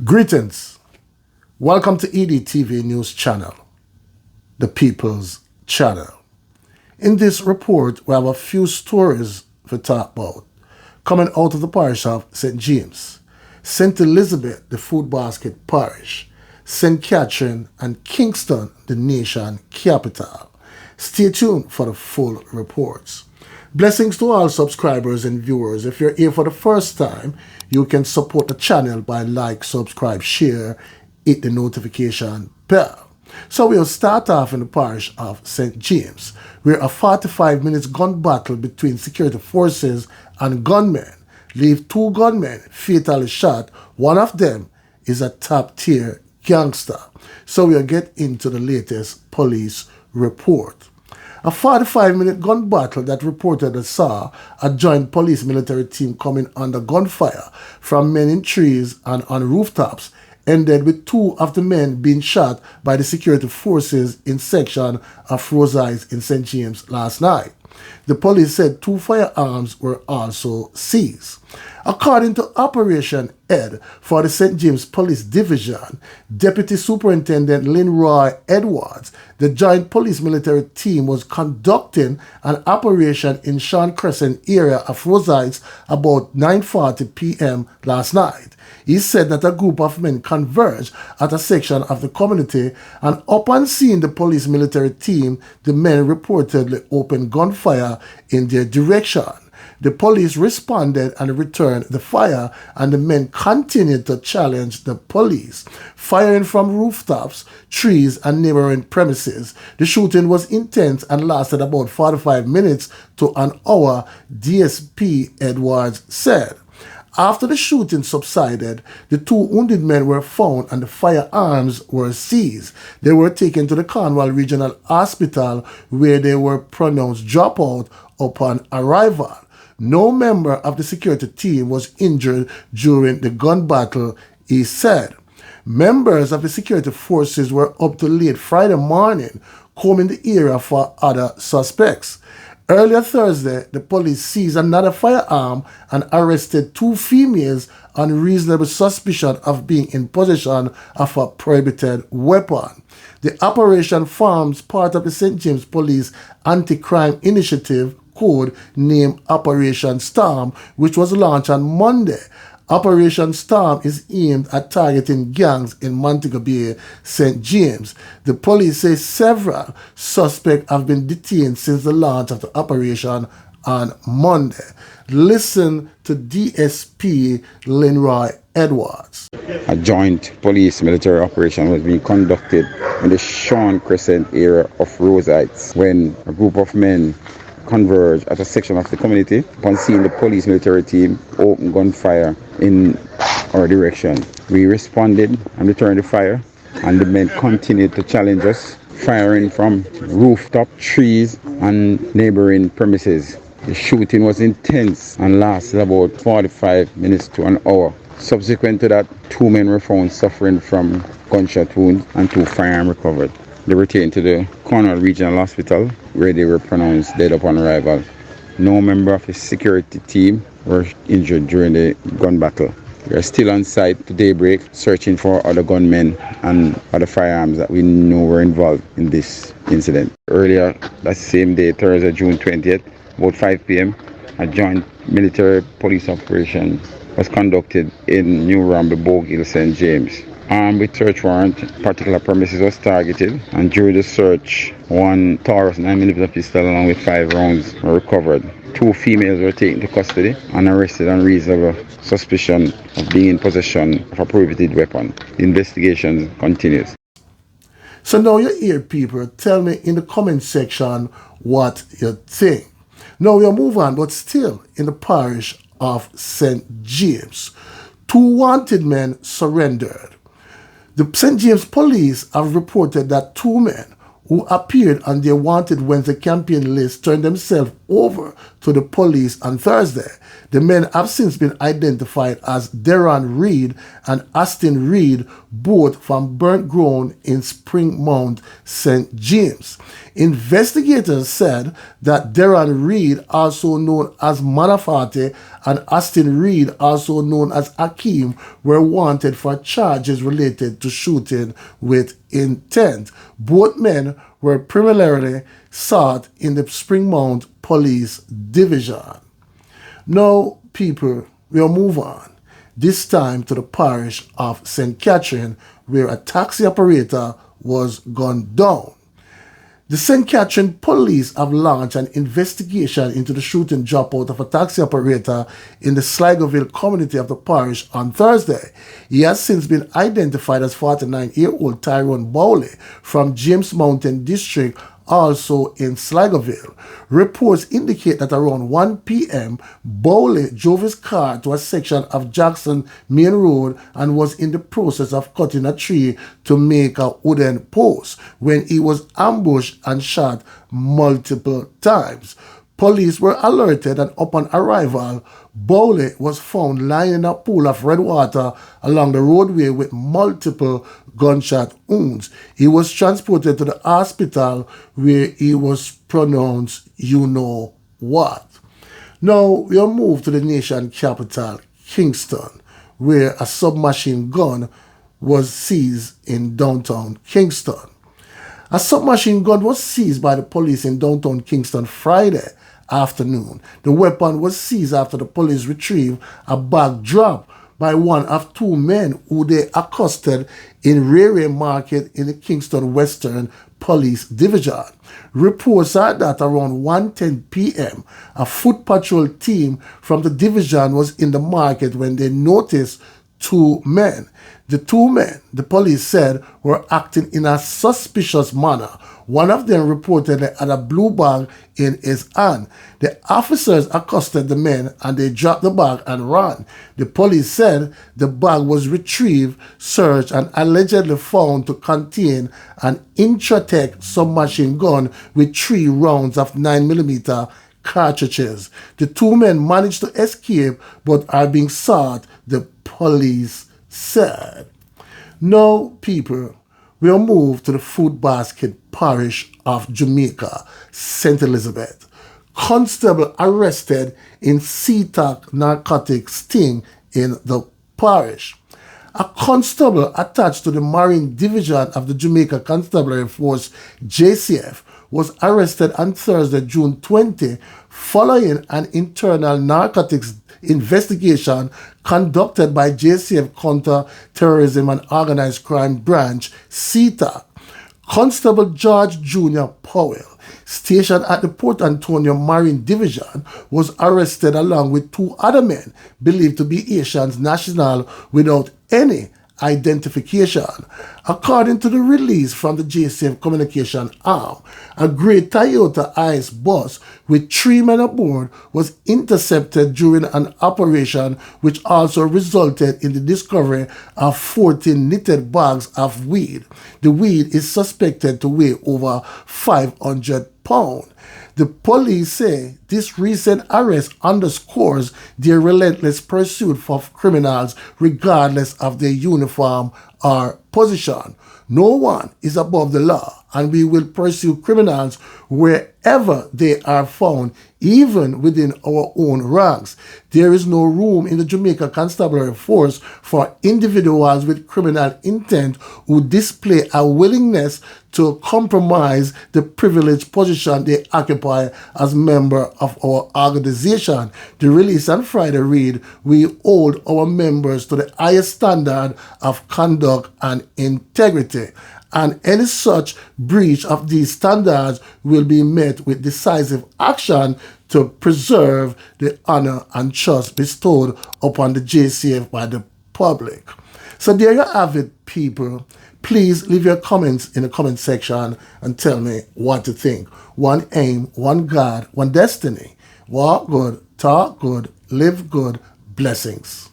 Greetings. Welcome to EDTV News Channel, the People's Channel. In this report, we have a few stories to talk about coming out of the parish of St. James, St. Elizabeth, the Food Basket Parish, St. Catherine, and Kingston, the nation capital. Stay tuned for the full reports. Blessings to all subscribers and viewers. If you're here for the first time, you can support the channel by like, subscribe, share, hit the notification bell. So we'll start off in the parish of St. James, where a 45-minute gun battle between security forces and gunmen leave two gunmen fatally shot. One of them is a top-tier gangster. So we'll get into the latest police report. A 45-minute gun battle that reportedly saw a joint police military team coming under gunfire from men in trees and on rooftops ended with two of the men being shot by the security forces in section of Rosais in St. James last night. The police said two firearms were also seized. According to Operation Ed for the St. James Police Division, Deputy Superintendent Lynroy Edwards, the joint police military team was conducting an operation in Sean Crescent area of Rosais about 9:40 p.m. last night. He said that a group of men converged at a section of the community, and upon seeing the police military team, the men reportedly opened gunfire in their direction. The police responded and returned the fire, and the men continued to challenge the police, firing from rooftops, trees, and neighboring premises. The shooting was intense and lasted about 45 minutes to an hour, DSP Edwards said. After the shooting subsided, the two wounded men were found and the firearms were seized. They were taken to the Cornwall Regional Hospital, where they were pronounced dropout upon arrival. No member of the security team was injured during the gun battle, he said. Members of the security forces were up to late Friday morning, combing the area for other suspects. Earlier Thursday, the police seized another firearm and arrested two females on reasonable suspicion of being in possession of a prohibited weapon. The operation forms part of the St. James Police Anti-Crime Initiative, code named Operation Storm, which was launched on Monday. Operation Storm is aimed at targeting gangs in Montego Bay, St. James. The police say several suspects have been detained since the launch of the operation on Monday. Listen to DSP Lynroy Edwards. A joint police military operation was being conducted in the Sean Crescent area of Rosais when a group of men converged at a section of the community. Upon seeing the police military team open gunfire in our direction, we responded and returned the fire, and the men continued to challenge us, firing from rooftop, trees, and neighboring premises. The shooting was intense and lasted about 45 minutes to an hour. Subsequent to that, two men were found suffering from gunshot wounds and two firearms recovered. They were taken to the Cornwall Regional Hospital, where they were pronounced dead upon arrival. No member of the security team were injured during the gun battle. We are still on site to daybreak, searching for other gunmen and other firearms that we know were involved in this incident. Earlier that same day, Thursday, June 20th, about 5 p.m., a joint military police operation was conducted in New Ramble, Bogue Hill, St. James. Armed with search warrant, particular premises was targeted, and during the search, one Taurus 9mm pistol along with 5 rounds were recovered. Two females were taken to custody and arrested on reasonable suspicion of being in possession of a prohibited weapon. The investigation continues. So now you hear people, tell me in the comment section what you think. Now we'll move on, but still in the parish of St. James. Two wanted men surrendered. The St. James Police have reported that two men who appeared on their wanted Wednesday campaign list turned themselves over to the police on Thursday. The men have since been identified as Deron Reed and Austin Reed, both from Burnt Ground in Springmount, St. James. Investigators said that Deron Reed, also known as Manafati, and Austin Reed, also known as Akeem, were wanted for charges related to shooting with intent. Both men were preliminarily sought in the Springmount Police Division. Now, people, we'll move on. This time to the parish of St. Catherine, where a taxi operator was gunned down. The St. Catherine police have launched an investigation into the shooting dropout of a taxi operator in the Sligoville community of the parish on Thursday. He has since been identified as 49-year-old Tyrone Bowley from James Mountain District, also in Sligoville. Reports indicate that around 1 p.m., Bowley drove his car to a section of Jackson Main Road and was in the process of cutting a tree to make a wooden post when he was ambushed and shot multiple times. Police were alerted, and upon arrival, Bowley was found lying in a pool of red water along the roadway with multiple gunshot wounds. He was transported to the hospital where he was pronounced you know what. Now we'll move to the nation capital, Kingston, where a submachine gun was seized in downtown Kingston. A submachine gun was seized by the police in downtown Kingston Friday afternoon. The weapon was seized after the police retrieved a bag dropped by one of two men who they accosted in Railway Market in the Kingston Western Police Division. Reports are that around 1:10 p.m., a foot patrol team from the division was in the market when they noticed two men. The two men, the police said, were acting in a suspicious manner. One of them reportedly had a blue bag in his hand. The officers accosted the men and they dropped the bag and ran. The police said the bag was retrieved, searched, and allegedly found to contain an Ctoc submachine gun with 3 rounds of 9mm cartridges. The two men managed to escape but are being sought, the police said. Now, people, we'll move to the Food Basket Parish of Jamaica, St. Elizabeth. Constable arrested in Ctoc narcotics sting in the parish. A constable attached to the Marine Division of the Jamaica Constabulary Force, JCF, was arrested on Thursday, June 20, following an internal narcotics investigation conducted by JCF Counter-Terrorism and Organized Crime Branch, Ctoc. Constable George Jr. Powell, stationed at the Port Antonio Marine Division, was arrested along with 2 other men believed to be Haitian national without any identification. According to the release from the JCF communication arm, a grey Toyota ICE bus with 3 men aboard was intercepted during an operation which also resulted in the discovery of 14 knitted bags of weed. The weed is suspected to weigh over 500 pounds. The police say this recent arrest underscores their relentless pursuit for criminals regardless of their uniform or position. No one is above the law, and we will pursue criminals wherever they are found, even within our own ranks. There is no room in the Jamaica Constabulary Force for individuals with criminal intent who display a willingness to compromise the privileged position they occupy as member of our organization. The release on Friday read, "We hold our members to the highest standard of conduct and integrity, and any such breach of these standards will be met with decisive action to preserve the honor and trust bestowed upon the JCF by the public." So there you have it, people. Please leave your comments in the comment section and tell me what to think. One aim, one God, one destiny. Walk good, talk good, live good. Blessings.